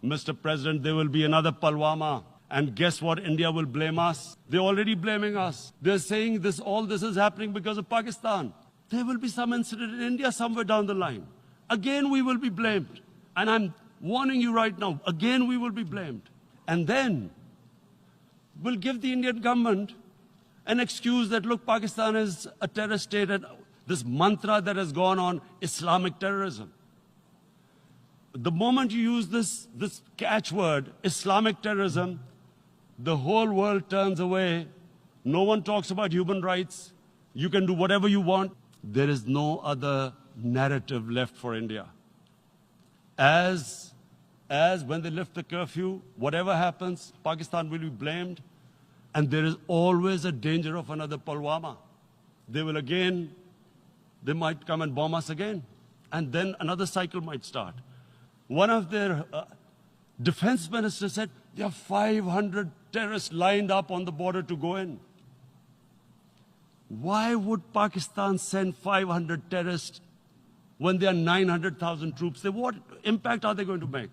Mr. President, there will be another Pulwama. And guess what? India will blame us. They're already blaming us. They're saying all this is happening because of Pakistan. There will be some incident in India somewhere down the line. Again, we will be blamed. And I'm warning you right now, again, we will be blamed. And then we'll give the Indian government an excuse that, look, Pakistan is a terrorist state, and this mantra that has gone on, Islamic terrorism. The moment you use this catchword, Islamic terrorism, the whole world turns away. No one talks about human rights. You can do whatever you want. There is no other narrative left for India. As when they lift the curfew, whatever happens, Pakistan will be blamed. And there is always a danger of another Pulwama. They might come and bomb us again. And then another cycle might start. One of their defense ministers said, there are 500 terrorists lined up on the border to go in. Why would Pakistan send 500 terrorists when there are 900,000 troops? What impact are they going to make?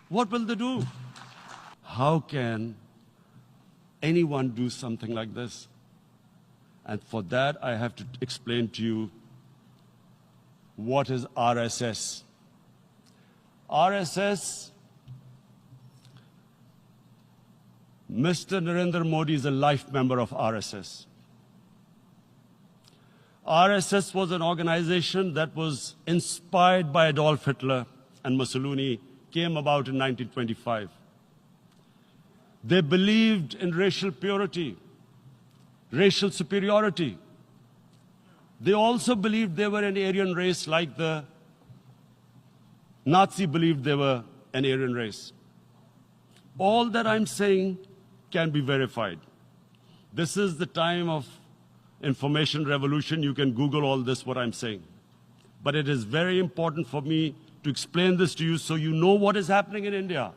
What will they do? How can anyone do something like this? And for that, I have to explain to you what is RSS. RSS, Mr. Narendra Modi is a life member of RSS. RSS was an organization that was inspired by Adolf Hitler and Mussolini, came about in 1925. They believed in racial purity, racial superiority. They also believed they were an Aryan race, like the Nazi believed they were an Aryan race. All that I'm saying can be verified. This is the time of information revolution. You can Google all this, what I'm saying. But it is very important for me to explain this to you so you know what is happening in India.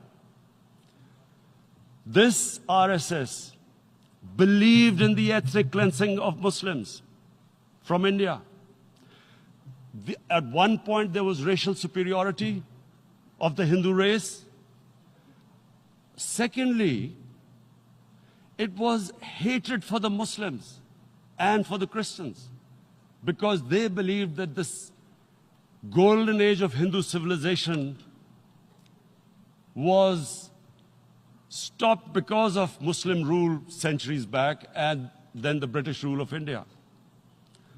This RSS believed in the ethnic cleansing of Muslims from India. At one point, there was racial superiority of the Hindu race. Secondly, it was hatred for the Muslims and for the Christians, because they believed that this golden age of Hindu civilization was stopped because of Muslim rule centuries back and then the British rule of India.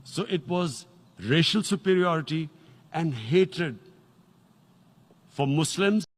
So it was racial superiority and hatred for Muslims